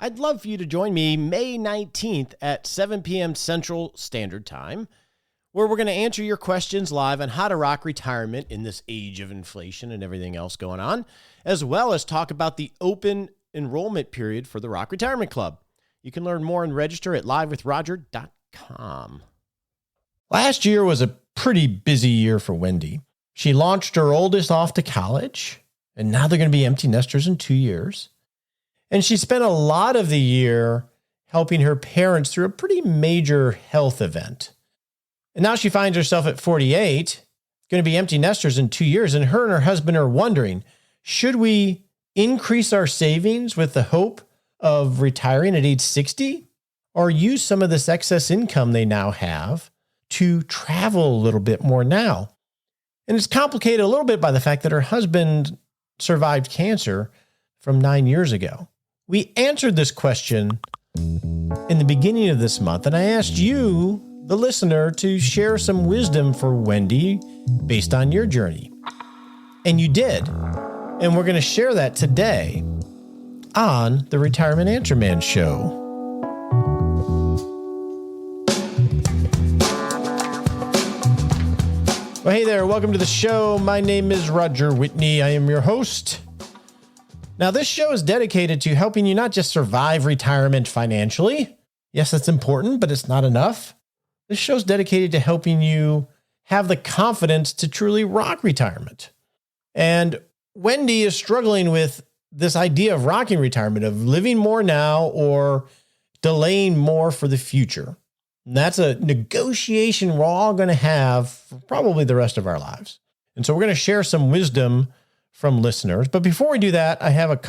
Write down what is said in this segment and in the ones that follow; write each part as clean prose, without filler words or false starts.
I'd love for you to join me May 19th at 7 p.m. Central Standard Time, where we're going to answer your questions live on how to rock retirement in this age of inflation and everything else going on, as well as talk about the open enrollment period for the Rock Retirement Club. You can learn more and register at livewithroger.com. Last year was a pretty busy year for Wendy. She launched her oldest off to college, and now they're going to be empty nesters in 2 years. And she spent a lot of the year helping her parents through a pretty major health event. And now she finds herself at 48, going to be empty nesters in 2 years, and her husband are wondering, should we increase our savings with the hope of retiring at age 60, or use some of this excess income they now have to travel a little bit more now? And it's complicated a little bit by the fact that her husband survived cancer from 9 years ago. We answered this question in the beginning of this month, and I asked you, the listener, to share some wisdom for Wendy based on your journey. And you did. And we're going to share that today on the Retirement Answer Man Show. Well, hey there. Welcome to the show. My name is Roger Whitney. I am your host. Now, this show is dedicated to helping you not just survive retirement financially. Yes, that's important, but it's not enough. This show is dedicated to helping you have the confidence to truly rock retirement. And Wendy is struggling with this idea of rocking retirement, of living more now or delaying more for the future. And that's a negotiation we're all going to have for probably the rest of our lives. And so we're going to share some wisdom from listeners. But before we do that, I have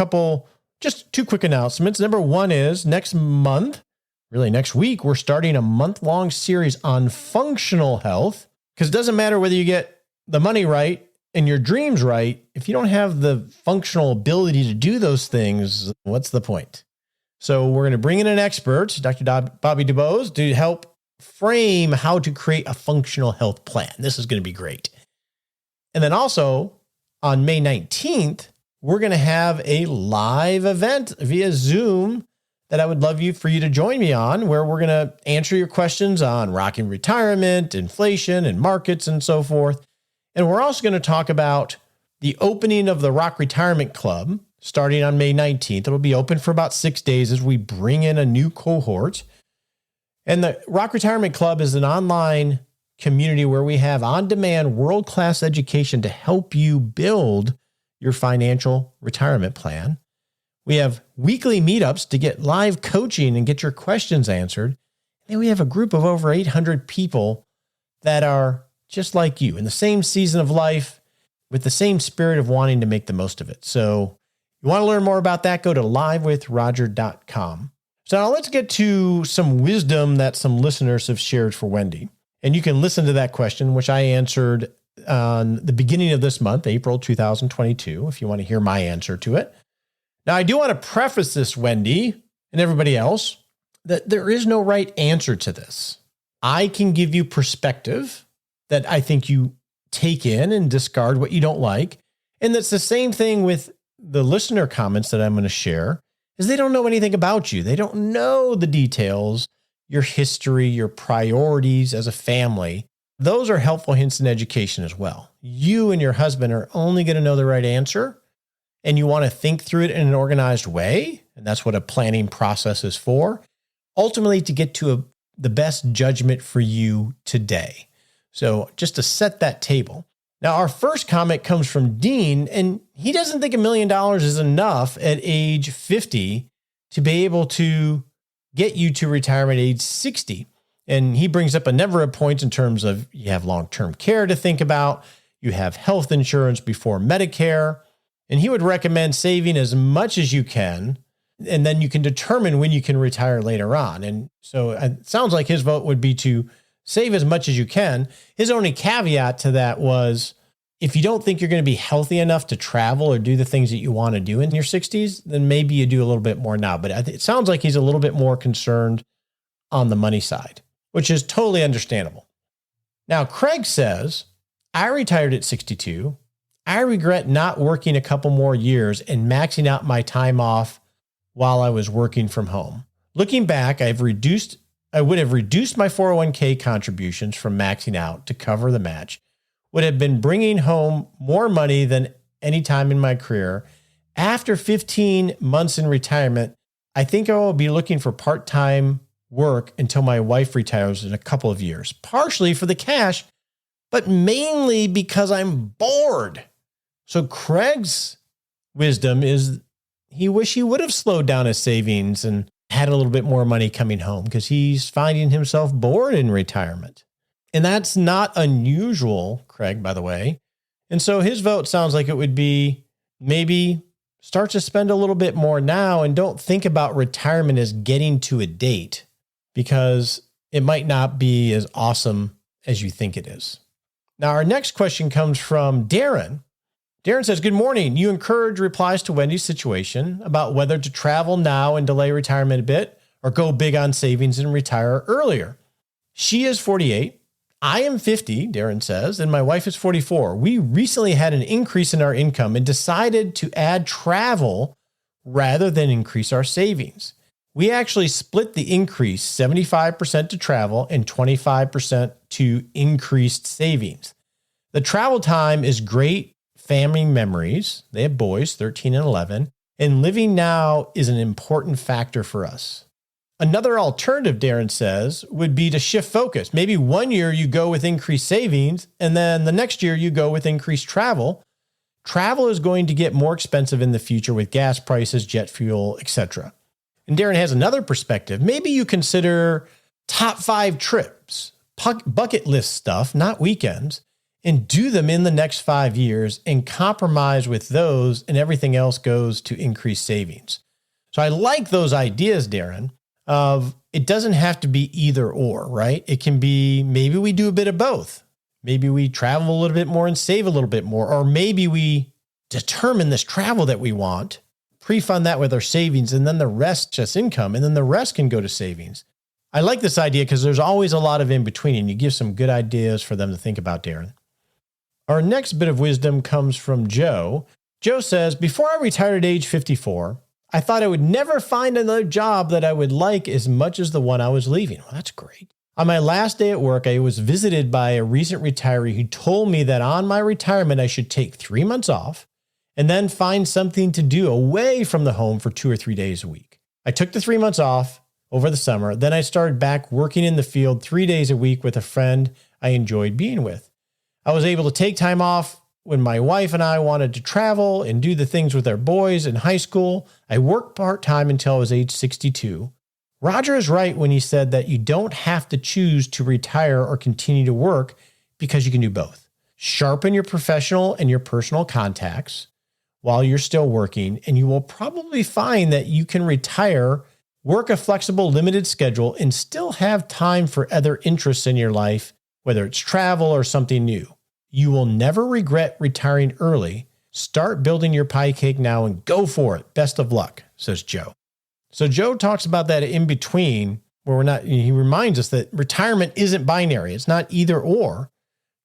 just two quick announcements. Number one is next month, really next week, we're starting a month-long series on functional health, because it doesn't matter whether you get the money right and your dreams right. If you don't have the functional ability to do those things, what's the point? So we're going to bring in an expert, Dr. Bobby DuBose, to help frame how to create a functional health plan. This is going to be great. And then also on May 19th, we're going to have a live event via Zoom that I would love for you to join me on, where we're going to answer your questions on rocking retirement, inflation, and markets, and so forth. And we're also going to talk about the opening of the Rock Retirement Club starting on May 19th. It'll be open for about 6 days as we bring in a new cohort. And the Rock Retirement Club is an online community where we have on-demand world-class education to help you build your financial retirement plan. We have weekly meetups to get live coaching and get your questions answered. And we have a group of over 800 people that are just like you, in the same season of life, with the same spirit of wanting to make the most of it. So you want to learn more about that, go to livewithroger.com. So now let's get to some wisdom that some listeners have shared for Wendy. And you can listen to that question, which I answered on the beginning of this month, April 2022, if you want to hear my answer to it. Now, I do want to preface this, Wendy, and everybody else, that there is no right answer to this. I can give you perspective that I think you take in and discard what you don't like. And that's the same thing with the listener comments that I'm going to share, is they don't know anything about you. They don't know the details, your history, your priorities as a family. Those are helpful hints in education as well. You and your husband are only going to know the right answer, and you want to think through it in an organized way. And that's what a planning process is for, ultimately to get to the best judgment for you today. So just to set that table. Now, our first comment comes from Dean, and he doesn't think $1 million is enough at age 50 to be able to get you to retirement at age 60. And he brings up a number of points in terms of you have long-term care to think about, you have health insurance before Medicare, and he would recommend saving as much as you can, and then you can determine when you can retire later on. And so it sounds like his vote would be to save as much as you can. His only caveat to that was, if you don't think you're going to be healthy enough to travel or do the things that you want to do in your 60s, then maybe you do a little bit more now. But it sounds like he's a little bit more concerned on the money side, which is totally understandable. Now, Craig says, I retired at 62. I regret not working a couple more years and maxing out my time off while I was working from home. Looking back, I would have reduced my 401k contributions from maxing out to cover the match, would have been bringing home more money than any time in my career. After 15 months in retirement, I think I will be looking for part-time work until my wife retires in a couple of years, partially for the cash, but mainly because I'm bored. So Craig's wisdom is he wish he would have slowed down his savings and had a little bit more money coming home because he's finding himself bored in retirement. And that's not unusual, Craig, by the way. And so his vote sounds like it would be maybe start to spend a little bit more now and don't think about retirement as getting to a date because it might not be as awesome as you think it is. Now, our next question comes from Darren. Darren says, good morning. You encourage replies to Wendy's situation about whether to travel now and delay retirement a bit or go big on savings and retire earlier. She is 48. I am 50, Darren says, and my wife is 44. We recently had an increase in our income and decided to add travel rather than increase our savings. We actually split the increase 75% to travel and 25% to increased savings. The travel time is great family memories. They have boys, 13 and 11, and living now is an important factor for us. Another alternative, Darren says, would be to shift focus. Maybe 1 year you go with increased savings, and then the next year you go with increased travel. Travel is going to get more expensive in the future with gas prices, jet fuel, etc. And Darren has another perspective. Maybe you consider top 5 trips, bucket list stuff, not weekends, and do them in the next 5 years and compromise with those, and everything else goes to increased savings. So I like those ideas, Darren, of it doesn't have to be either or, right? It can be maybe we do a bit of both. Maybe we travel a little bit more and save a little bit more, or maybe we determine this travel that we want, pre-fund that with our savings, and then the rest just income, and then the rest can go to savings. I like this idea because there's always a lot of in between, and you give some good ideas for them to think about, Darren. Our next bit of wisdom comes from Joe. Joe says, before I retired at age 54, I thought I would never find another job that I would like as much as the one I was leaving. Well, that's great. On my last day at work, I was visited by a recent retiree who told me that on my retirement, I should take 3 months off and then find something to do away from the home for 2 or 3 days a week. I took the 3 months off over the summer. Then I started back working in the field 3 days a week with a friend I enjoyed being with. I was able to take time off when my wife and I wanted to travel and do the things with our boys in high school. I worked part-time until I was age 62. Roger is right when he said that you don't have to choose to retire or continue to work because you can do both. Sharpen your professional and your personal contacts while you're still working, and you will probably find that you can retire, work a flexible, limited schedule, and still have time for other interests in your life, whether it's travel or something new. You will never regret retiring early. Start building your pie cake now and go for it. Best of luck, says Joe. So Joe talks about that in between where he reminds us that retirement isn't binary. It's not either or.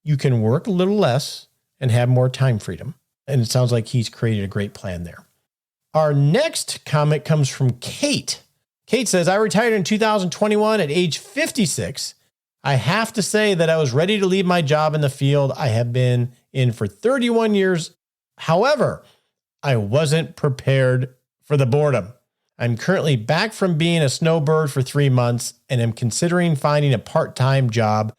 You can work a little less and have more time freedom. And it sounds like he's created a great plan there. Our next comment comes from Kate. Kate says, I retired in 2021 at age 56. I have to say that I was ready to leave my job in the field I have been in for 31 years. However, I wasn't prepared for the boredom. I'm currently back from being a snowbird for 3 months and am considering finding a part-time job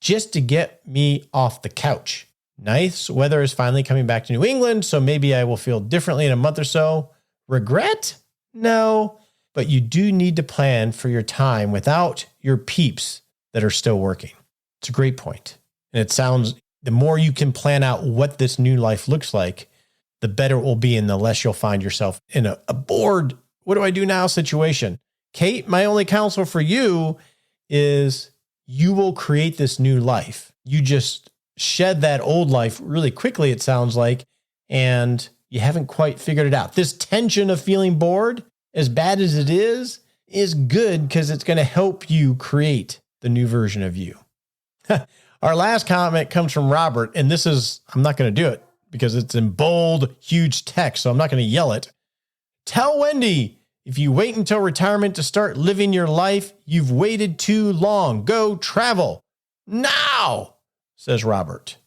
just to get me off the couch. Nice weather is finally coming back to New England, so maybe I will feel differently in a month or so. Regret? No, but you do need to plan for your time without your peeps that are still working. It's a great point. And it sounds, the more you can plan out what this new life looks like, the better it will be and the less you'll find yourself in a bored, what do I do now situation. Kate, my only counsel for you is you will create this new life. You just shed that old life really quickly, it sounds like, and you haven't quite figured it out. This tension of feeling bored, as bad as it is good because it's going to help you create the new version of you. Our last comment comes from Robert, and this is, I'm not going to do it because it's in bold, huge text, so I'm not going to yell it. Tell Wendy If you wait until retirement to start living your life, you've waited too long. Go travel now, says Robert.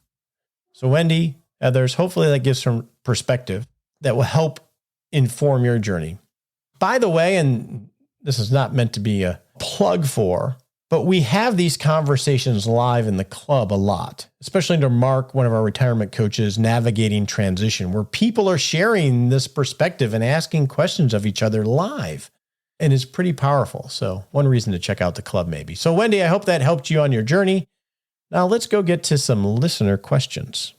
So Wendy, Heathers, hopefully that gives some perspective that will help inform your journey. By the way, and this is not meant to be a plug for, but we have these conversations live in the club a lot, especially under Mark, one of our retirement coaches, Navigating Transition, where people are sharing this perspective and asking questions of each other live. And it's pretty powerful. So one reason to check out the club maybe. So Wendy, I hope that helped you on your journey. Now let's go get to some listener questions.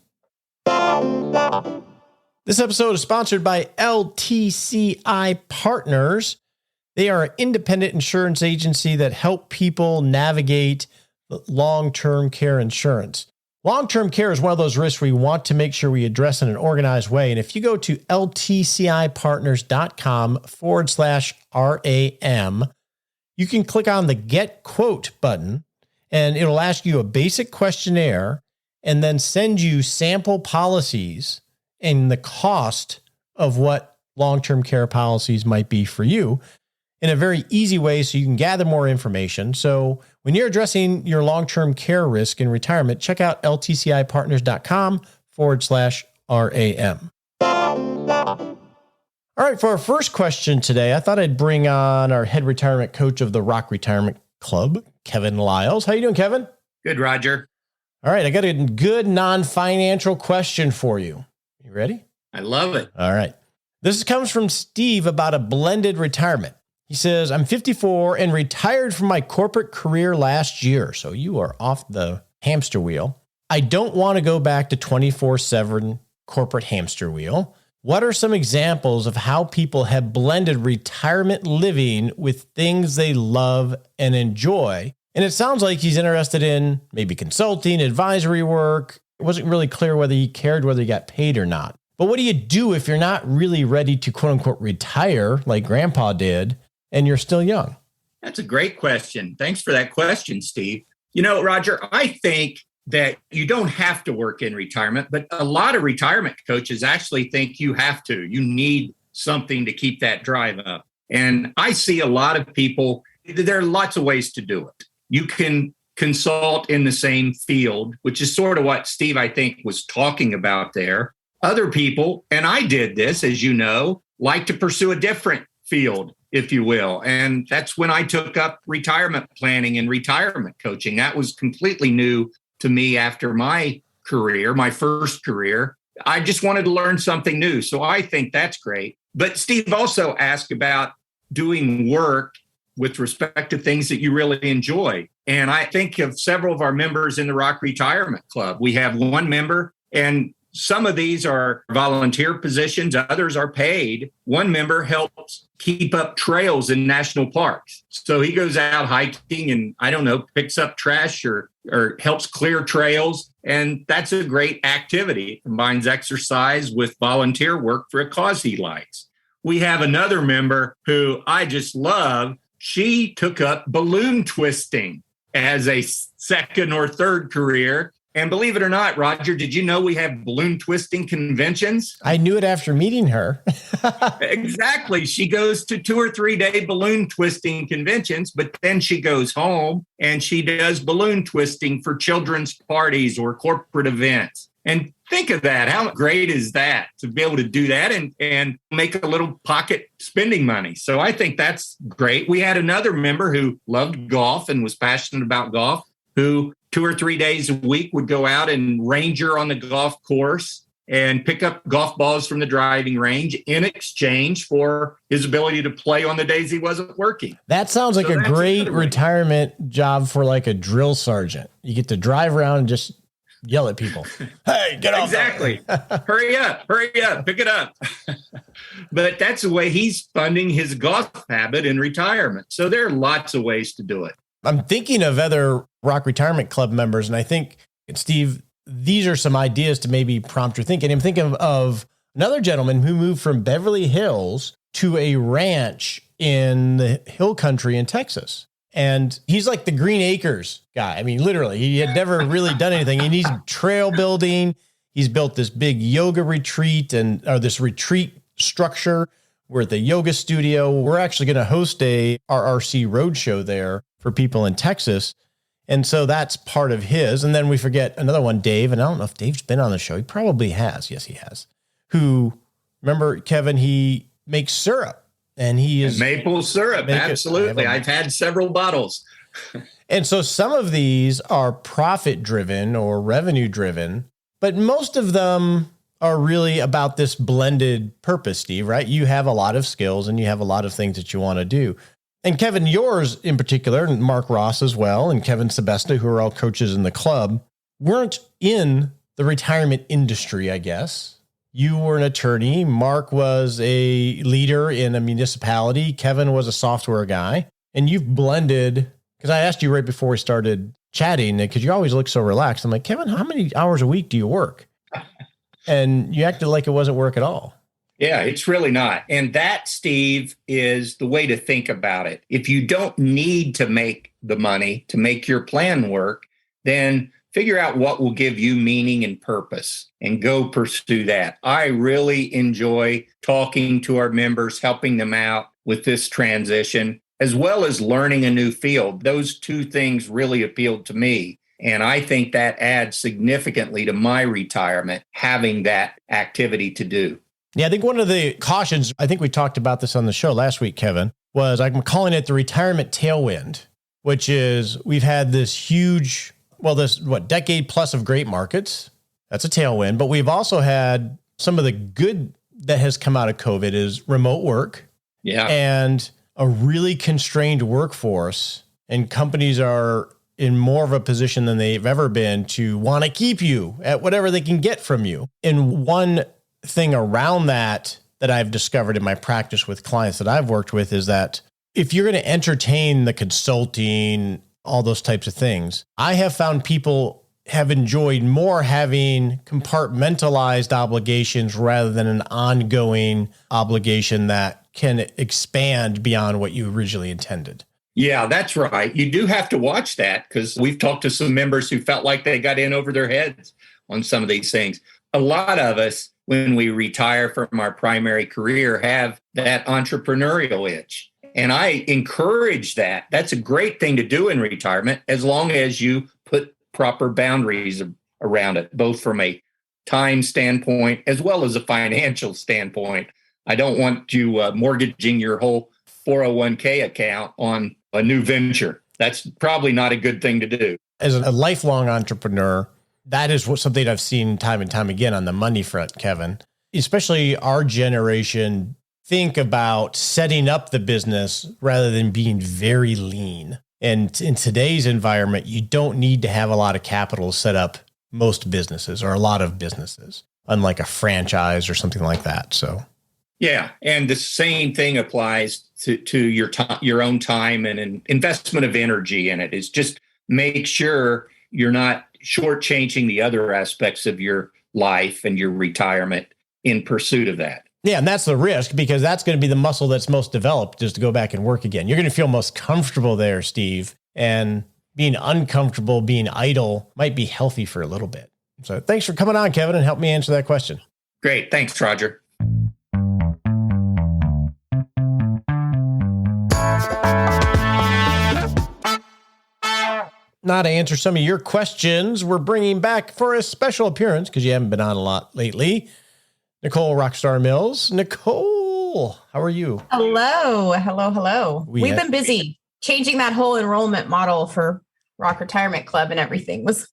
This episode is sponsored by LTCI Partners. They are an independent insurance agency that help people navigate long-term care insurance. Long-term care is one of those risks we want to make sure we address in an organized way. And if you go to ltcipartners.com/RAM, you can click on the Get Quote button, and it'll ask you a basic questionnaire and then send you sample policies and the cost of what long-term care policies might be for you in a very easy way so you can gather more information. So when you're addressing your long-term care risk in retirement, check out ltcipartners.com/RAM. All right, for our first question today, I thought I'd bring on our head retirement coach of the Roth Retirement Club, Kevin Lyles. How you doing, Kevin? Good, Roger. All right, I got a good non-financial question for you. You ready? I love it. All right. This comes from Steve about a blended retirement. He says, I'm 54 and retired from my corporate career last year. So you are off the hamster wheel. I don't want to go back to 24/7 corporate hamster wheel. What are some examples of how people have blended retirement living with things they love and enjoy? And it sounds like he's interested in maybe consulting, advisory work. It wasn't really clear whether he cared whether he got paid or not. But what do you do if you're not really ready to quote unquote retire like grandpa did and you're still young? That's a great question. Thanks for that question, Steve. You know, Roger, I think that you don't have to work in retirement, but a lot of retirement coaches actually think you have to. You need something to keep that drive up. And I see a lot of people, there are lots of ways to do it. You can consult in the same field, which is sort of what Steve, I think, was talking about there. Other people, and I did this, as you know, like to pursue a different field, if you will. And that's when I took up retirement planning and retirement coaching. That was completely new to me after my career, my first career. I just wanted to learn something new. So I think that's great. But Steve also asked about doing work with respect to things that you really enjoy. And I think of several of our members in the Roth Retirement Club. We have one member, and some of these are volunteer positions, others are paid. One member helps keep up trails in national parks. So he goes out hiking and, I don't know, picks up trash or helps clear trails. And that's a great activity. It combines exercise with volunteer work for a cause he likes. We have another member who I just love. She took up balloon twisting as a second or third career. And believe it or not, Roger, did you know we have balloon twisting conventions? I knew it after meeting her. Exactly. She goes to 2 or 3 day balloon twisting conventions, but then she goes home and she does balloon twisting for children's parties or corporate events. And think of that. How great is that to be able to do that and make a little pocket spending money? So I think that's great. We had another member who loved golf and was passionate about golf, who 2 or 3 days a week would go out and ranger on the golf course and pick up golf balls from the driving range in exchange for his ability to play on the days he wasn't working. That sounds like a great retirement job for like a drill sergeant. You get to drive around and just yell at people. Hey, get off. Exactly. Hurry up, pick it up. But that's the way he's funding his golf habit in retirement. So there are lots of ways to do it. I'm thinking of other Roth Retirement Club members, and I think, Steve, these are some ideas to maybe prompt your thinking. I'm thinking of another gentleman who moved from Beverly Hills to a ranch in the hill country in Texas. And he's like the Green Acres guy. I mean, literally, he had never really done anything. And he's trail building. He's built this big yoga retreat or this retreat structure We're at the yoga studio. We're actually going to host a RRC roadshow there for people in Texas. And so that's part of his. And then we forget another one, Dave. And I don't know if Dave's been on the show. He probably has. Yes, he has. Who, remember, Kevin, he makes syrup. And he is maple syrup. Absolutely. I've had several bottles. And so some of these are profit driven or revenue driven, but most of them are really about this blended purpose, Steve, right? You have a lot of skills and you have a lot of things that you want to do. And Kevin, yours in particular, and Mark Ross as well, and Kevin Sebesta, who are all coaches in the club, weren't in the retirement industry, I guess. You were an attorney. Mark was a leader in a municipality. Kevin was a software guy. And you've blended, because I asked you right before we started chatting, because you always look so relaxed. I'm like, Kevin, how many hours a week do you work? And you acted like it wasn't work at all. Yeah, it's really not. And that, Steve, is the way to think about it. If you don't need to make the money to make your plan work, then figure out what will give you meaning and purpose and go pursue that. I really enjoy talking to our members, helping them out with this transition, as well as learning a new field. Those two things really appealed to me. And I think that adds significantly to my retirement, having that activity to do. Yeah, I think one of the cautions, I think we talked about this on the show last week, Kevin, was I'm calling it the retirement tailwind, which is we've had this huge, decade plus of great markets. That's a tailwind. But we've also had some of the good that has come out of COVID is remote work. Yeah. And a really constrained workforce. And companies are in more of a position than they've ever been to want to keep you at whatever they can get from you. And one thing around that I've discovered in my practice with clients that I've worked with is that if you're going to entertain the consulting, all those types of things, I have found people have enjoyed more having compartmentalized obligations rather than an ongoing obligation that can expand beyond what you originally intended. Yeah, that's right. You do have to watch that because we've talked to some members who felt like they got in over their heads on some of these things. A lot of us, when we retire from our primary career, have that entrepreneurial itch. And I encourage that. That's a great thing to do in retirement, as long as you put proper boundaries around it, both from a time standpoint as well as a financial standpoint. I don't want you mortgaging your whole 401k account on a new venture. That's probably not a good thing to do. As a lifelong entrepreneur, that is something I've seen time and time again on the money front, Kevin. Especially our generation think about setting up the business rather than being very lean. And in today's environment, you don't need to have a lot of capital to set up most businesses or a lot of businesses, unlike a franchise or something like that. So, yeah, and the same thing applies to your own time and an investment of energy in it. Is just make sure you're not shortchanging the other aspects of your life and your retirement in pursuit of that. Yeah, and that's the risk, because that's going to be the muscle that's most developed, is to go back and work again. You're going to feel most comfortable there, Steve, and being uncomfortable, being idle might be healthy for a little bit. So thanks for coming on, Kevin, and help me answer that question. Great. Thanks, Roger. Now, to answer some of your questions, we're bringing back for a special appearance, because you haven't been on a lot lately, Nicole Rockstar Mills. Nicole, how are you? Hello. We've been busy. Changing that whole enrollment model for Rock Retirement Club and everything was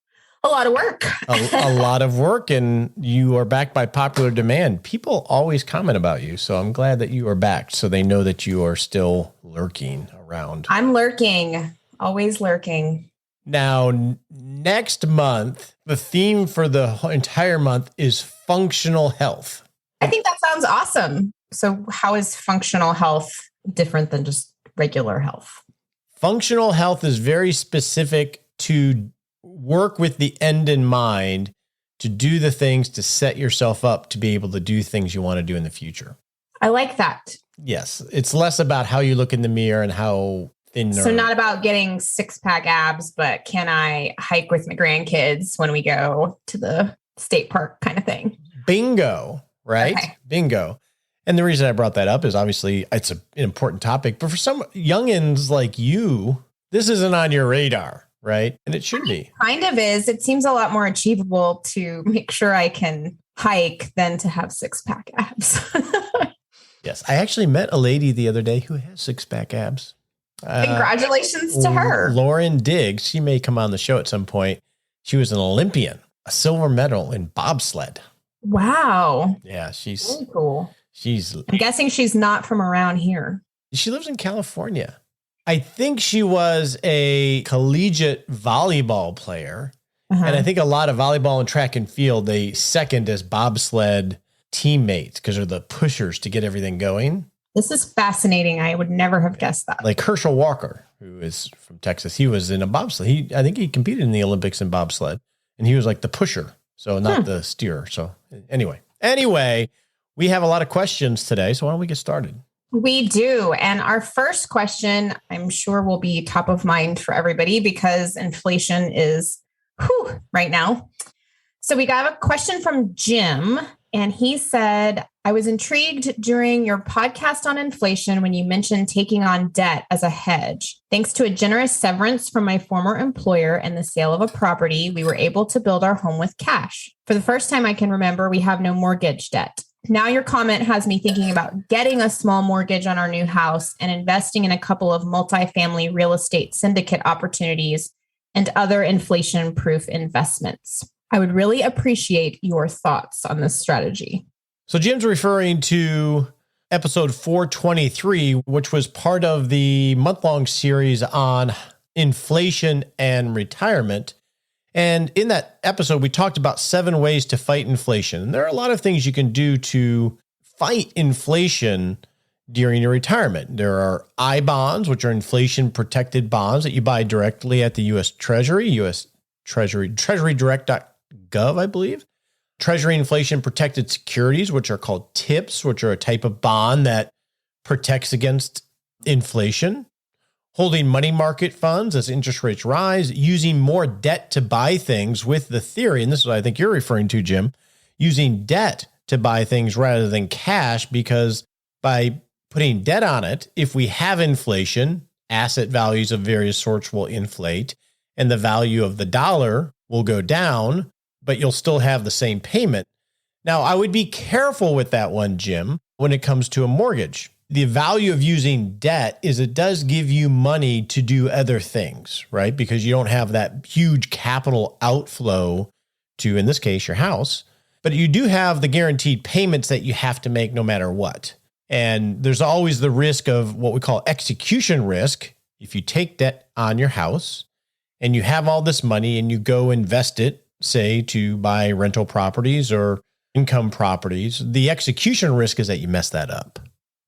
a lot of work. a lot of work, and you are back by popular demand. People always comment about you, so I'm glad that you are back, so they know that you are still lurking around. I'm lurking, always lurking. Now, next month, the theme for the entire month is functional health. I think that sounds awesome. So how is functional health different than just regular health? Functional health is very specific to work with the end in mind, to do the things to set yourself up to be able to do things you want to do in the future. I like that. Yes. It's less about how you look in the mirror and how thin. So not about getting 6-pack abs, but can I hike with my grandkids when we go to the state park kind of thing? Bingo, right? Okay. Bingo. And the reason I brought that up is obviously it's an important topic, but for some youngins like you, this isn't on your radar, right? And it should be. Kind of is. It seems a lot more achievable to make sure I can hike than to have six-pack abs. Yes. I actually met a lady the other day who has six-pack abs. Congratulations to her. Lauren Diggs. She may come on the show at some point. She was an Olympian, a silver medal in bobsled. Wow. Yeah, she's really cool. I'm guessing she's not from around here. She lives in California. I think she was a collegiate volleyball player. And I think a lot of volleyball and track and field, they second as bobsled teammates because they're the pushers to get everything going. This is fascinating. I would never have guessed that. Like Herschel Walker, who is from Texas, he was in a bobsled. I think he competed in the Olympics in bobsled, and he was like the pusher, so not the steerer. So anyway, we have a lot of questions today. So why don't we get started? We do. And our first question, I'm sure will be top of mind for everybody because inflation is right now. So we got a question from Jim, and he said, I was intrigued during your podcast on inflation when you mentioned taking on debt as a hedge. Thanks to a generous severance from my former employer and the sale of a property, we were able to build our home with cash. For the first time I can remember, we have no mortgage debt. Now your comment has me thinking about getting a small mortgage on our new house and investing in a couple of multifamily real estate syndicate opportunities and other inflation-proof investments. I would really appreciate your thoughts on this strategy. So Jim's referring to episode 423, which was part of the month-long series on inflation and retirement. And in that episode, we talked about 7 ways to fight inflation. And there are a lot of things you can do to fight inflation during your retirement. There are I bonds, which are inflation-protected bonds that you buy directly at the U.S. Treasury, treasurydirect.gov, I believe. Treasury inflation-protected securities, which are called TIPS, which are a type of bond that protects against inflation. Holding money market funds as interest rates rise, using more debt to buy things with the theory, and this is what I think you're referring to, Jim, using debt to buy things rather than cash, because by putting debt on it, if we have inflation, asset values of various sorts will inflate, and the value of the dollar will go down, but you'll still have the same payment. Now, I would be careful with that one, Jim, when it comes to a mortgage. The value of using debt is it does give you money to do other things, right? Because you don't have that huge capital outflow to, in this case, your house, but you do have the guaranteed payments that you have to make no matter what. And there's always the risk of what we call execution risk. If you take debt on your house and you have all this money and you go invest it, say to buy rental properties or income properties, the execution risk is that you mess that up,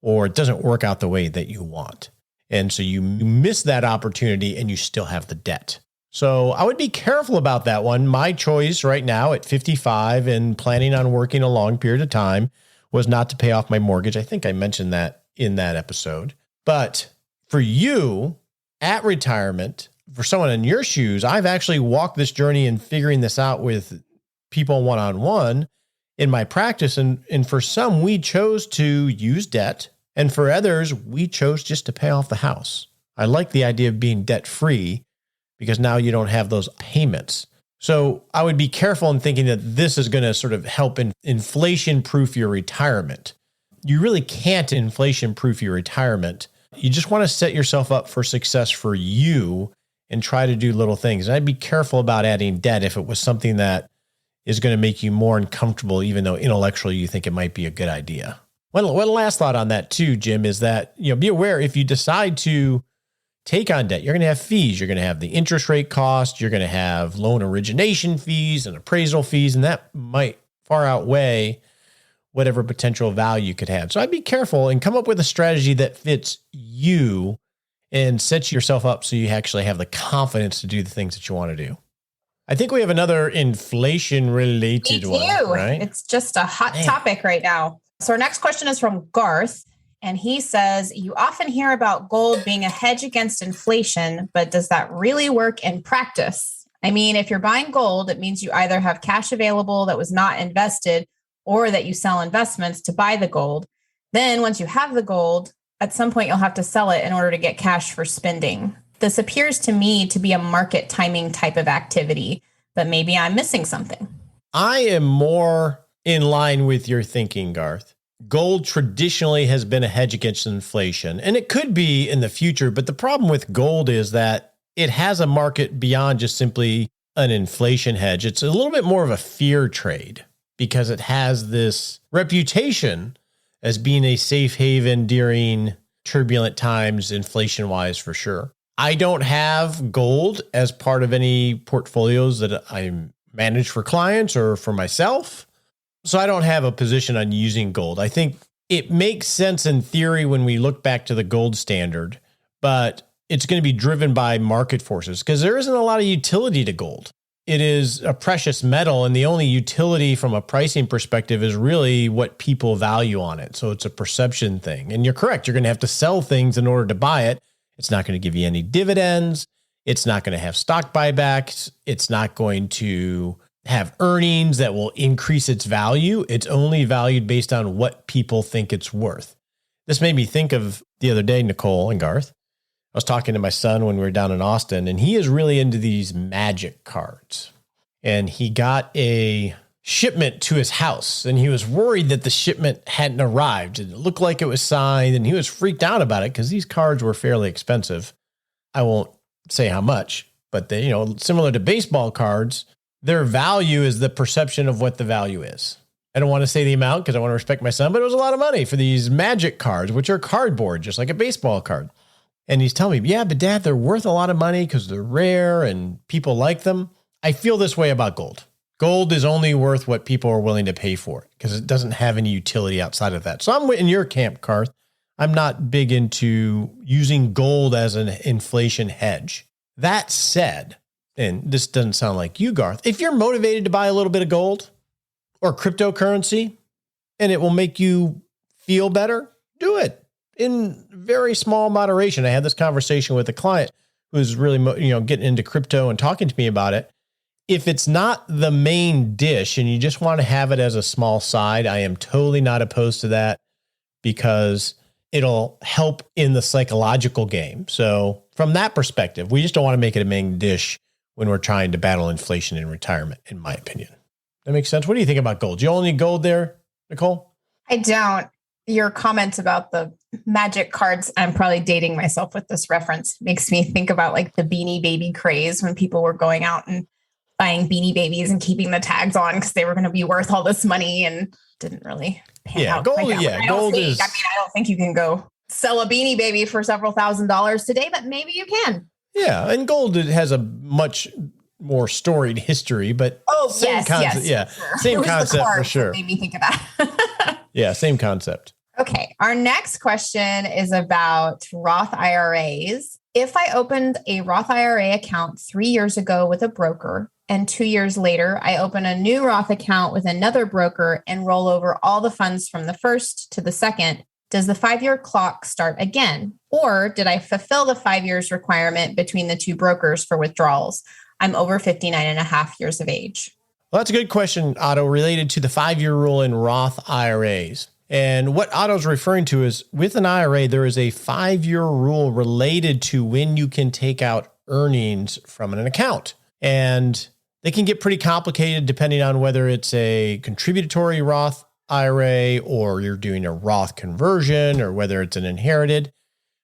or it doesn't work out the way that you want. And so you miss that opportunity and you still have the debt. So I would be careful about that one. My choice right now at 55 and planning on working a long period of time was not to pay off my mortgage. I think I mentioned that in that episode. But for you at retirement, for someone in your shoes, I've actually walked this journey and figuring this out with people one-on-one in my practice. And for some, we chose to use debt. And for others, we chose just to pay off the house. I like the idea of being debt-free because now you don't have those payments. So I would be careful in thinking that this is going to sort of help inflation-proof your retirement. You really can't inflation-proof your retirement. You just want to set yourself up for success for you and try to do little things. And I'd be careful about adding debt if it was something that is going to make you more uncomfortable, even though intellectually you think it might be a good idea. One last thought on that too, Jim, is that, be aware if you decide to take on debt, you're going to have fees. You're going to have the interest rate cost. You're going to have loan origination fees and appraisal fees, and that might far outweigh whatever potential value you could have. So I'd be careful and come up with a strategy that fits you and sets yourself up so you actually have the confidence to do the things that you want to do. I think we have another inflation-related one, right? It's just a hot topic right now. So our next question is from Garth, and he says, you often hear about gold being a hedge against inflation, but does that really work in practice? I mean, if you're buying gold, it means you either have cash available that was not invested or that you sell investments to buy the gold. Then once you have the gold, at some point you'll have to sell it in order to get cash for spending. This appears to me to be a market timing type of activity, but maybe I'm missing something. I am more in line with your thinking, Garth. Gold traditionally has been a hedge against inflation, and it could be in the future. But the problem with gold is that it has a market beyond just simply an inflation hedge. It's a little bit more of a fear trade because it has this reputation as being a safe haven during turbulent times, inflation-wise, for sure. I don't have gold as part of any portfolios that I manage for clients or for myself. So I don't have a position on using gold. I think it makes sense in theory when we look back to the gold standard, but it's going to be driven by market forces because there isn't a lot of utility to gold. It is a precious metal, and the only utility from a pricing perspective is really what people value on it. So it's a perception thing. And you're correct. You're going to have to sell things in order to buy it. It's not going to give you any dividends. It's not going to have stock buybacks. It's not going to have earnings that will increase its value. It's only valued based on what people think it's worth. This made me think of the other day, Nicole and Garth. I was talking to my son when we were down in Austin, and he is really into these magic cards. And he got a shipment to his house, and he was worried that the shipment hadn't arrived. It looked like it was signed, and he was freaked out about it because these cards were fairly expensive. I won't say how much, but they, similar to baseball cards, their value is the perception of what the value is. I don't want to say the amount because I want to respect my son, but it was a lot of money for these magic cards, which are cardboard, just like a baseball card. And he's telling me, yeah, but Dad, they're worth a lot of money because they're rare and people like them. I feel this way about gold. Gold is only worth what people are willing to pay for it because it doesn't have any utility outside of that. So I'm in your camp, Garth. I'm not big into using gold as an inflation hedge. That said, and this doesn't sound like you, Garth, if you're motivated to buy a little bit of gold or cryptocurrency and it will make you feel better, do it in very small moderation. I had this conversation with a client who's really, getting into crypto and talking to me about it. If it's not the main dish and you just want to have it as a small side, I am totally not opposed to that because it'll help in the psychological game. So from that perspective, we just don't want to make it a main dish when we're trying to battle inflation in retirement, in my opinion. That makes sense. What do you think about gold? Do you only need gold there, Nicole? I don't. Your comments about the magic cards, I'm probably dating myself with this reference, makes me think about like the Beanie Baby craze when people were going out and buying Beanie Babies and keeping the tags on because they were going to be worth all this money and didn't really pan out. Gold, I don't think you can go sell a Beanie Baby for several $1,000s today, but maybe you can. Yeah, and gold has a much more storied history, but same concept. Yeah, sure. Same concept for sure. Made me think of that. Yeah, same concept. Okay, our next question is about Roth IRAs. If I opened a Roth IRA account 3 years ago with a broker, and 2 years later, I open a new Roth account with another broker and roll over all the funds from the first to the second, does the 5-year clock start again? Or did I fulfill the 5 years requirement between the two brokers for withdrawals? I'm over 59 and a half years of age. Well, that's a good question, Otto, related to the 5-year rule in Roth IRAs. And what Otto's referring to is with an IRA, there is a 5-year rule related to when you can take out earnings from an account. And they can get pretty complicated depending on whether it's a contributory Roth IRA or you're doing a Roth conversion or whether it's an inherited.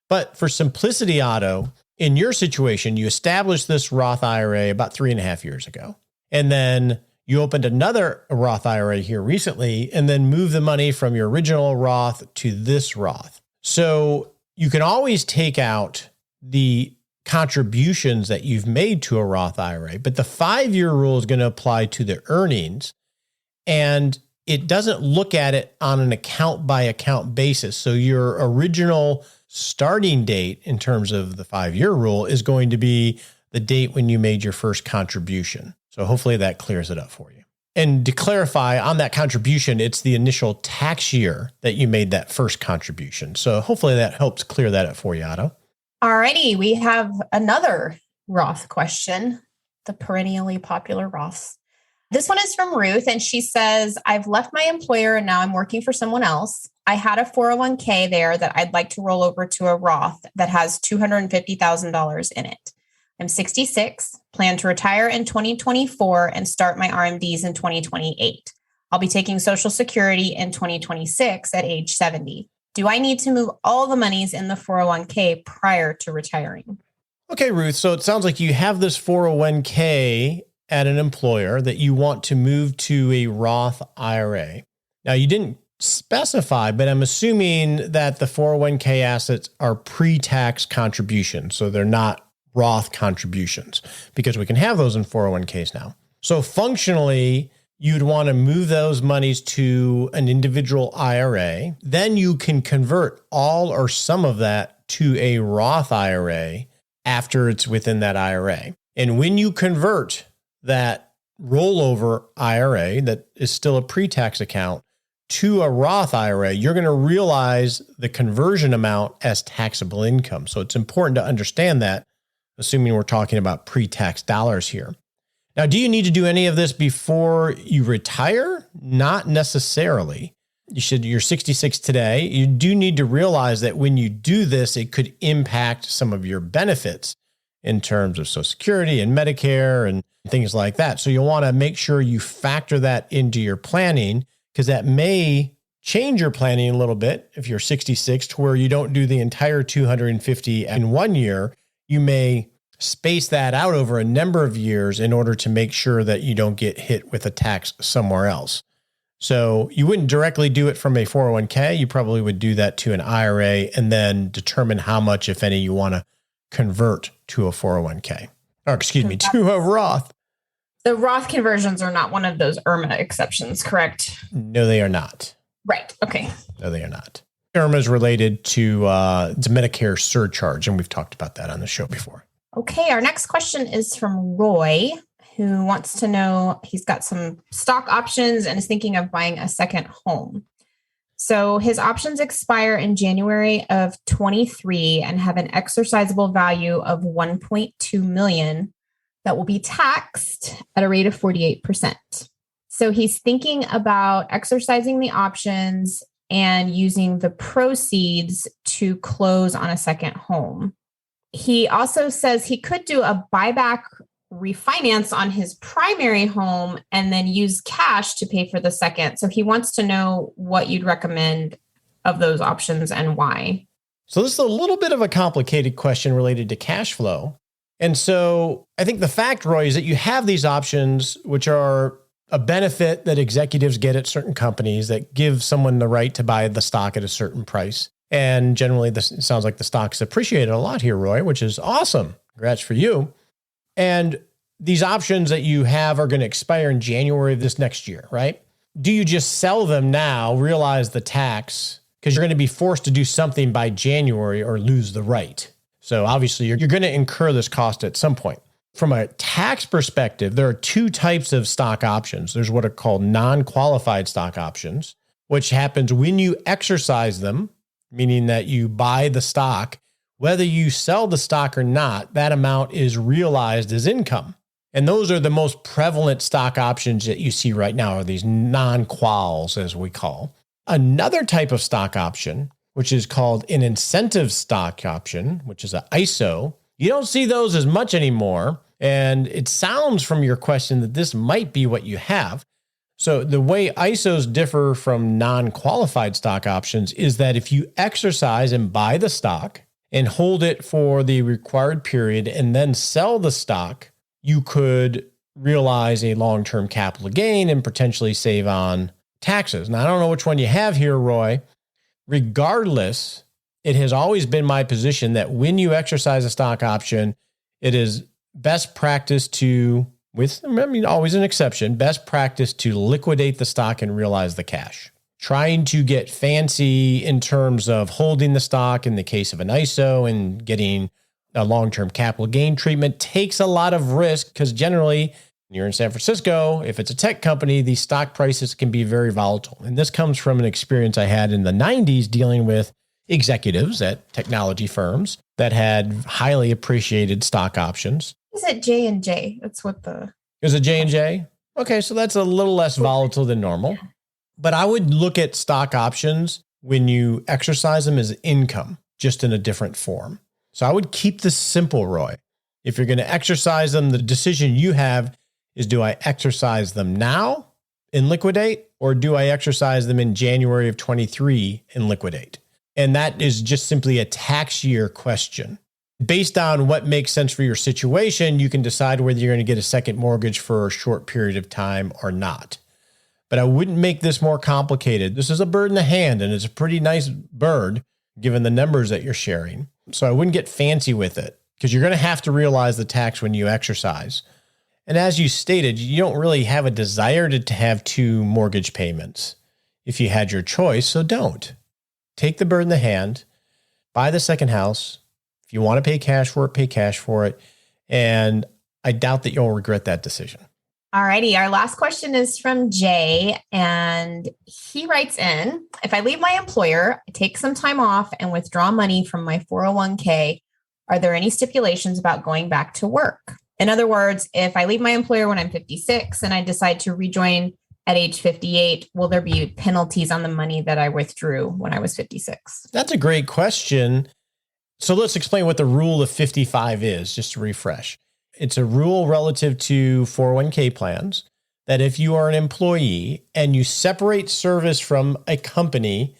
But for simplicity, Otto, in your situation, you established this Roth IRA about 3.5 years ago. And then you opened another Roth IRA here recently and then moved the money from your original Roth to this Roth. So you can always take out the contributions that you've made to a Roth IRA, but the 5-year rule is going to apply to the earnings. And it doesn't look at it on an account by account basis. So your original starting date in terms of the 5-year rule is going to be the date when you made your first contribution. So hopefully that clears it up for you. And to clarify on that contribution, it's the initial tax year that you made that first contribution. So hopefully that helps clear that up for you, Otto. Alrighty, we have another Roth question, the perennially popular Roths. This one is from Ruth, and she says, I've left my employer and now I'm working for someone else. I had a 401k there that I'd like to roll over to a Roth that has $250,000 in it. I'm 66, plan to retire in 2024 and start my RMDs in 2028. I'll be taking Social Security in 2026 at age 70. Do I need to move all the monies in the 401k prior to retiring? Okay, Ruth. So it sounds like you have this 401k at an employer that you want to move to a Roth IRA. Now, you didn't specify, but I'm assuming that the 401k assets are pre-tax contributions. So they're not Roth contributions, because we can have those in 401ks now. So functionally, you'd want to move those monies to an individual IRA. Then you can convert all or some of that to a Roth IRA after it's within that IRA. And when you convert that rollover IRA that is still a pre-tax account to a Roth IRA, you're going to realize the conversion amount as taxable income. So it's important to understand that, assuming we're talking about pre-tax dollars here. Now, do you need to do any of this before you retire? Not necessarily. You're 66 today. You do need to realize that when you do this, it could impact some of your benefits in terms of Social Security and Medicare and things like that. So you'll want to make sure you factor that into your planning, because that may change your planning a little bit. If you're 66 to where you don't do the entire 250 in 1 year, you may space that out over a number of years in order to make sure that you don't get hit with a tax somewhere else. So you wouldn't directly do it from a 401k. You probably would do that to an IRA and then determine how much, if any, you want to convert to a 401k. Or excuse me, to a Roth. The Roth conversions are not one of those IRMA exceptions, correct? No, they are not. Right. Okay. No, they are not. IRMA is related to it's a Medicare surcharge, and we've talked about that on the show before. Okay, our next question is from Roy, who wants to know, he's got some stock options and is thinking of buying a second home. So his options expire in January of 23 and have an exercisable value of 1.2 million that will be taxed at a rate of 48%. So he's thinking about exercising the options and using the proceeds to close on a second home. He also says he could do a buyback refinance on his primary home and then use cash to pay for the second. So he wants to know what you'd recommend of those options and why. So this is a little bit of a complicated question related to cash flow. And so I think the fact, Roy, is that you have these options, which are a benefit that executives get at certain companies that give someone the right to buy the stock at a certain price. And generally, this sounds like the stock's appreciated a lot here, Roy, which is awesome. Congrats for you. And these options that you have are going to expire in January of this next year, right? Do you just sell them now, realize the tax, because you're going to be forced to do something by January or lose the right? So obviously, you're going to incur this cost at some point. From a tax perspective, there are two types of stock options. There's what are called non-qualified stock options, which happens when you exercise them, meaning that you buy the stock. Whether you sell the stock or not, that amount is realized as income. And those are the most prevalent stock options that you see right now, are these non-quals, as we call. Another type of stock option, which is called an incentive stock option, which is an ISO. You don't see those as much anymore. And it sounds from your question that this might be what you have. So the way ISOs differ from non-qualified stock options is that if you exercise and buy the stock and hold it for the required period and then sell the stock, you could realize a long-term capital gain and potentially save on taxes. Now, I don't know which one you have here, Roy. Regardless, it has always been my position that when you exercise a stock option, it is best practice to, always an exception, best practice to liquidate the stock and realize the cash. Trying to get fancy in terms of holding the stock in the case of an ISO and getting a long-term capital gain treatment takes a lot of risk, because generally, when you're in San Francisco, if it's a tech company, these stock prices can be very volatile. And this comes from an experience I had in the 90s dealing with executives at technology firms that had highly appreciated stock options. Is it J&J? That's what the... Is it J&J? Okay, so that's a little less volatile than normal. But I would look at stock options when you exercise them as income, just in a different form. So I would keep this simple, Roy. If you're going to exercise them, the decision you have is, do I exercise them now in liquidate, or do I exercise them in January of 23 in liquidate? And that is just simply a tax year question. Based on what makes sense for your situation, you can decide whether you're going to get a second mortgage for a short period of time or not. But I wouldn't make this more complicated. This is a bird in the hand, and it's a pretty nice bird given the numbers that you're sharing. So I wouldn't get fancy with it, because you're going to have to realize the tax when you exercise. And as you stated, you don't really have a desire to have 2 mortgage payments if you had your choice, so don't. Take the bird in the hand, buy the second house. If you want to pay cash for it, pay cash for it. And I doubt that you'll regret that decision. All righty. Our last question is from Jay, and he writes in, if I leave my employer, I take some time off and withdraw money from my 401k, are there any stipulations about going back to work? In other words, if I leave my employer when I'm 56 and I decide to rejoin at age 58, will there be penalties on the money that I withdrew when I was 56? That's a great question. So let's explain what the rule of 55 is, just to refresh. It's a rule relative to 401k plans that if you are an employee and you separate service from a company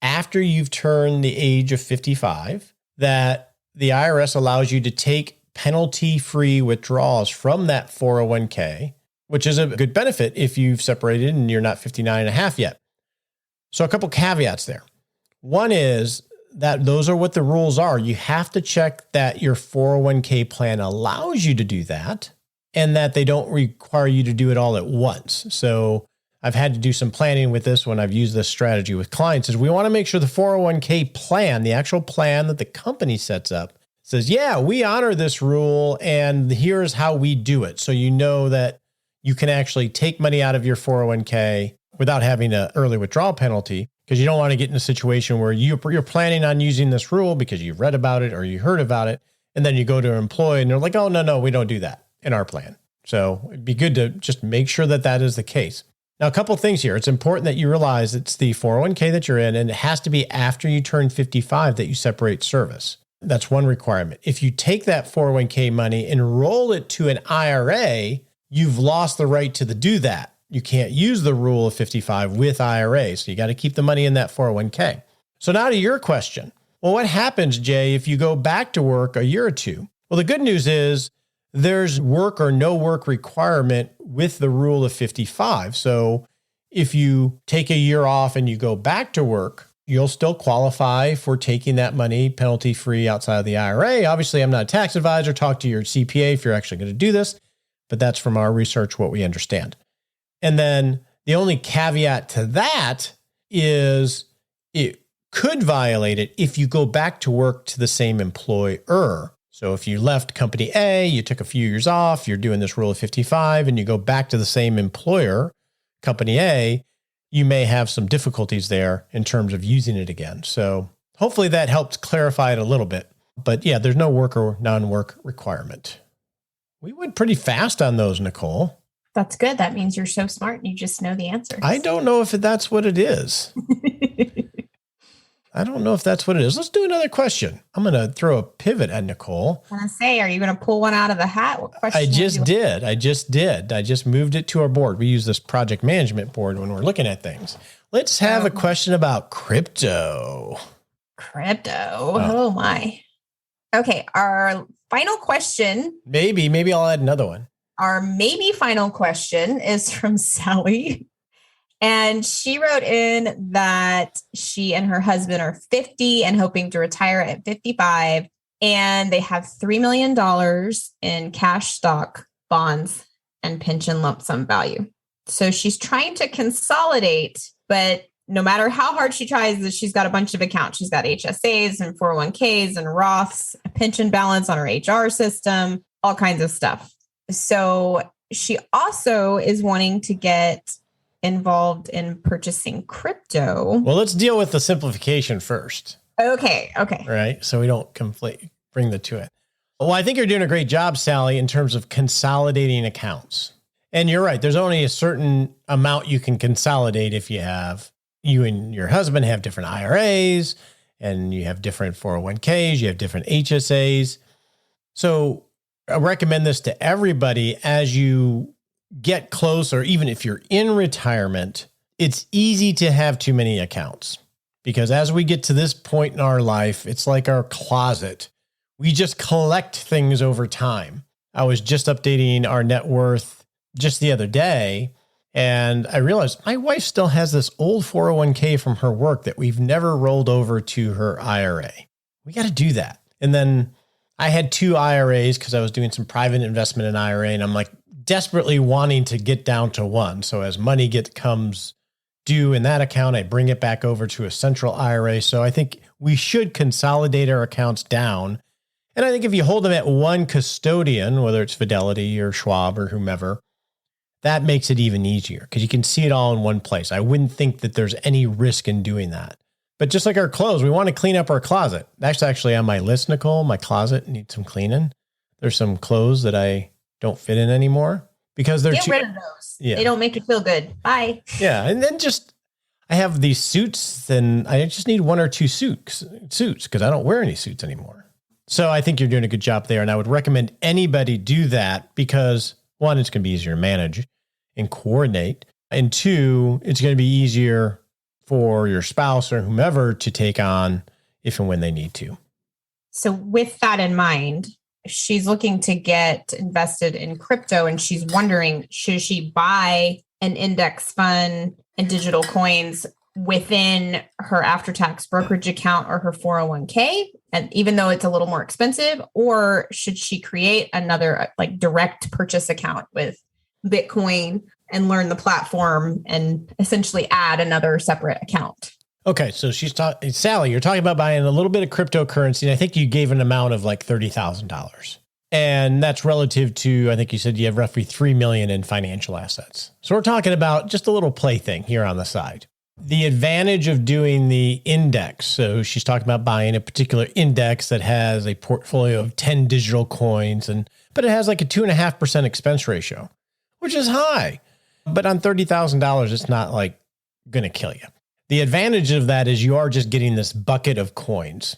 after you've turned the age of 55, that the IRS allows you to take penalty-free withdrawals from that 401k, which is a good benefit if you've separated and you're not 59 and a half yet. So a couple caveats there. One is that those are what the rules are. You have to check that your 401k plan allows you to do that and that they don't require you to do it all at once. So I've had to do some planning with this when I've used this strategy with clients, is we want to make sure the 401k plan, the actual plan that the company sets up, says, yeah, we honor this rule and here's how we do it. So you know that you can actually take money out of your 401k without having an early withdrawal penalty, because you don't want to get in a situation where you're planning on using this rule because you've read about it or you heard about it, and then you go to an employee and they're like, oh, no, we don't do that in our plan. So it'd be good to just make sure that that is the case. Now, a couple of things here. It's important that you realize it's the 401k that you're in, and it has to be after you turn 55 that you separate service. That's one requirement. If you take that 401k money and roll it to an IRA, you've lost the right to do that. You can't use the rule of 55 with IRA. So you got to keep the money in that 401k. So now to your question. Well, what happens, Jay, if you go back to work a year or two? Well, the good news is there's work or no work requirement with the rule of 55. So if you take a year off and you go back to work, you'll still qualify for taking that money penalty-free outside of the IRA. Obviously, I'm not a tax advisor. Talk to your CPA if you're actually going to do this, but that's from our research what we understand. And then the only caveat to that is it could violate it if you go back to work to the same employer. So if you left company A, you took a few years off, you're doing this rule of 55, and you go back to the same employer, company A, you may have some difficulties there in terms of using it again. So hopefully that helps clarify it a little bit. But yeah, there's no work or non-work requirement. We went pretty fast on those, Nicole. That's good. That means you're so smart and you just know the answers. I don't know if that's what it is. I don't know if that's what it is. Let's do another question. I'm going to throw a pivot at Nicole. I want to say, are you going to pull one out of the hat? What question? I just did. I just moved it to our board. We use this project management board when we're looking at things. Let's have a question about crypto. Oh my. Okay. Our final question. Maybe I'll add another one. Our final question is from Sally. And she wrote in that she and her husband are 50 and hoping to retire at 55. And they have $3 million in cash, stock, bonds, and pension lump sum value. So she's trying to consolidate, but no matter how hard she tries, she's got a bunch of accounts. She's got HSAs and 401ks and Roths, a pension balance on her HR system, all kinds of stuff. So she also is wanting to get involved in purchasing crypto. Well, let's deal with the simplification first. Okay. Right. So we don't bring the two in. Well, I think you're doing a great job, Sally, in terms of consolidating accounts. And you're right. There's only a certain amount you can consolidate if you have you and your husband have different IRAs, and you have different 401ks, you have different HSAs. So I recommend this to everybody as you get close, or even if you're in retirement. It's easy to have too many accounts because as we get to this point in our life, it's like our closet. We just collect things over time. I was just updating our net worth just the other day, and I realized my wife still has this old 401k from her work that we've never rolled over to her IRA. We got to do that. And then I had 2 IRAs because I was doing some private investment in IRA, and I'm like desperately wanting to get down to one. So as money comes due in that account, I bring it back over to a central IRA. So I think we should consolidate our accounts down. And I think if you hold them at one custodian, whether it's Fidelity or Schwab or whomever, that makes it even easier because you can see it all in one place. I wouldn't think that there's any risk in doing that. But just like our clothes, we want to clean up our closet. That's actually on my list, Nicole. My closet needs some cleaning. There's some clothes that I don't fit in anymore because they're Get rid of those. Yeah. They don't make you feel good. Bye. Yeah. And then I have these suits, and I just need 1 or 2 suits because I don't wear any suits anymore. So I think you're doing a good job there. And I would recommend anybody do that because 1, it's going to be easier to manage and coordinate. And 2, it's going to be easier for your spouse or whomever to take on if and when they need to. So with that in mind, she's looking to get invested in crypto, and she's wondering, should she buy an index fund and digital coins within her after-tax brokerage account or her 401k? And even though it's a little more expensive, or should she create another like direct purchase account with Bitcoin and learn the platform and essentially add another separate account? Okay, so Sally, you're talking about buying a little bit of cryptocurrency, and I think you gave an amount of like $30,000. And that's relative to, I think you said you have roughly $3 million in financial assets. So we're talking about just a little plaything here on the side. The advantage of doing the index, so she's talking about buying a particular index that has a portfolio of 10 digital coins, but it has like a 2.5% expense ratio, which is high. But on $30,000, it's not like going to kill you. The advantage of that is you are just getting this bucket of coins.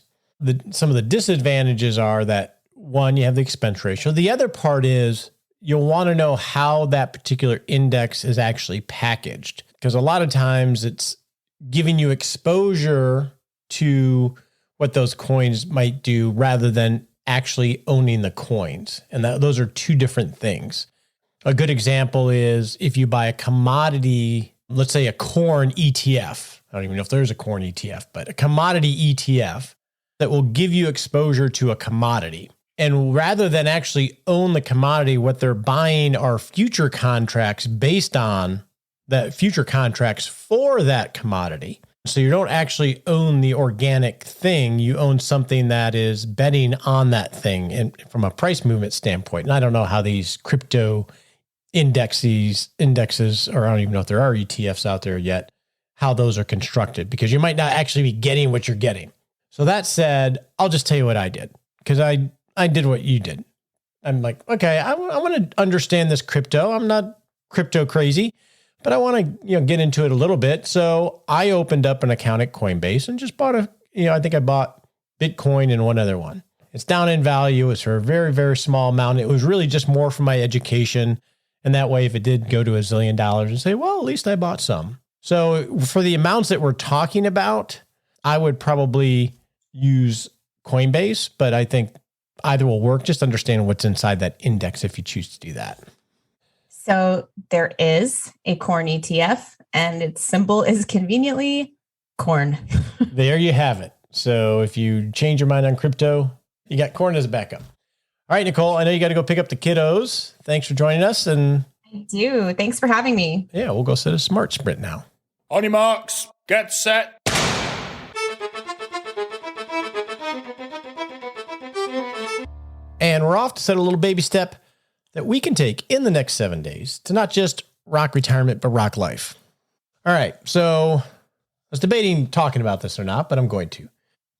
Some of the disadvantages are that, 1, you have the expense ratio. The other part is you'll want to know how that particular index is actually packaged, because a lot of times it's giving you exposure to what those coins might do rather than actually owning the coins. And those are 2 different things. A good example is if you buy a commodity, let's say a corn ETF. I don't even know if there's a corn ETF, but a commodity ETF that will give you exposure to a commodity. And rather than actually own the commodity, what they're buying are future contracts based on that future contracts for that commodity. So you don't actually own the organic thing. You own something that is betting on that thing and from a price movement standpoint. And I don't know how these crypto indexes, or I don't even know if there are ETFs out there yet, how those are constructed, because you might not actually be getting what you're getting. So that said, I'll just tell you what I did, because I did what you did. I'm like, okay, I want to understand this crypto. I'm not crypto crazy, but I want to get into it a little bit. So I opened up an account at Coinbase and just bought I think I bought Bitcoin and one other one. It's down in value. It's for a very, very small amount. It was really just more for my education. And that way, if it did go to $1 zillion, and say, well, at least I bought some. So for the amounts that we're talking about, I would probably use Coinbase, but I think either will work. Just understand what's inside that index if you choose to do that. So there is a corn ETF, and its symbol is conveniently corn. There you have it. So if you change your mind on crypto, you got corn as a backup. All right, Nicole, I know you got to go pick up the kiddos. Thanks for joining us. And I do. Thanks for having me. Yeah, we'll go set a smart sprint now. On your marks, get set. And we're off to set a little baby step that we can take in the next 7 days to not just rock retirement, but rock life. All right, so I was debating talking about this or not, but I'm going to.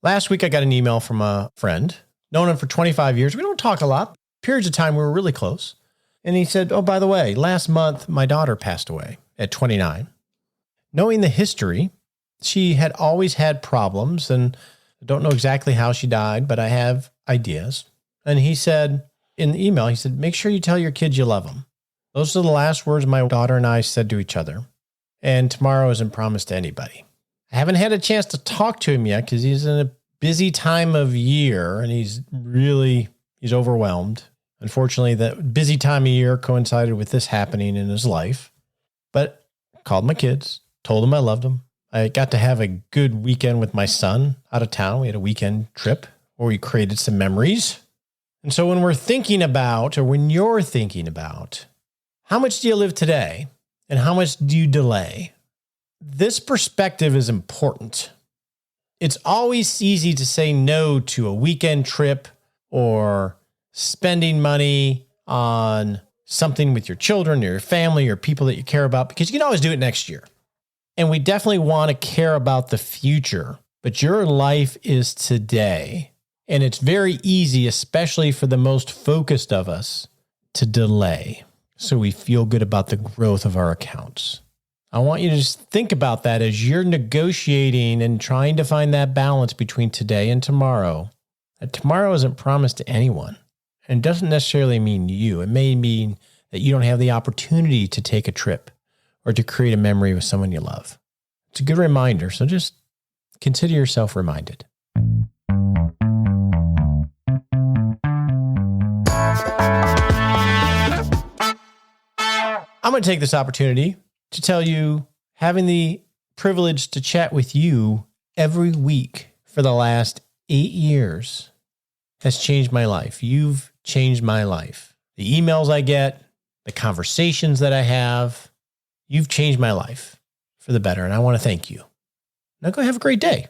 Last week, I got an email from a friend, known him for 25 years. We don't talk a lot. Periods of time we were really close. And he said, oh, by the way, last month, my daughter passed away at 29. Knowing the history She had always had problems, and I don't know exactly how she died, but I have ideas. And he said in the email, he said, make sure you tell your kids you love them. Those are the last words my daughter and I said to each other. And tomorrow isn't promised to anybody. I haven't had a chance to talk to him yet because he's in a busy time of year and he's overwhelmed. Unfortunately, that busy time of year coincided with this happening in his life. But I called my kids, told them I loved them. I got to have a good weekend with my son out of town. We had a weekend trip where we created some memories. And so when you're thinking about how much do you live today and how much do you delay, this perspective is important. It's always easy to say no to a weekend trip or spending money on something with your children or your family or people that you care about, because you can always do it next year. And we definitely want to care about the future, but your life is today. And it's very easy, especially for the most focused of us, to delay so we feel good about the growth of our accounts. I want you to just think about that as you're negotiating and trying to find that balance between today and tomorrow. That tomorrow isn't promised to anyone. And it doesn't necessarily mean you. It may mean that you don't have the opportunity to take a trip or to create a memory with someone you love. It's a good reminder, so just consider yourself reminded. I'm going to take this opportunity to tell you, having the privilege to chat with you every week for the last 8 years has changed my life. You've changed my life. The emails I get, the conversations that I have, you've changed my life for the better, and I want to thank you. Now go have a great day.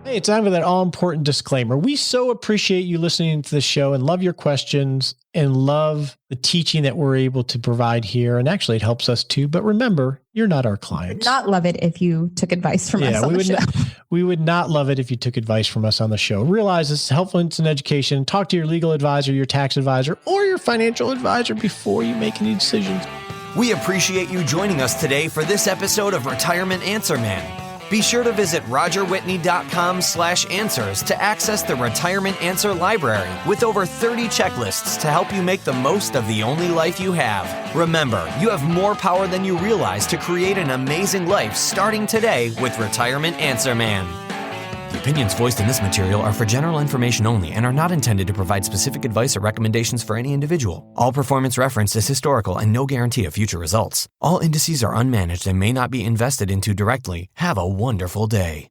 Hey, it's time for that all-important disclaimer. We so appreciate you listening to the show and love your questions and love the teaching that we're able to provide here. And actually, it helps us too. But remember, you're not our clients. Not love it if you took advice from us on the show. We would not love it if you took advice from us on the show. Realize it's helpful in education. Talk to your legal advisor, your tax advisor, or your financial advisor before you make any decisions. We appreciate you joining us today for this episode of Retirement Answer Man. Be sure to visit rogerwhitney.com/answers to access the Retirement Answer Library with over 30 checklists to help you make the most of the only life you have. Remember, you have more power than you realize to create an amazing life starting today with Retirement Answer Man. The opinions voiced in this material are for general information only and are not intended to provide specific advice or recommendations for any individual. All performance referenced is historical and no guarantee of future results. All indices are unmanaged and may not be invested into directly. Have a wonderful day.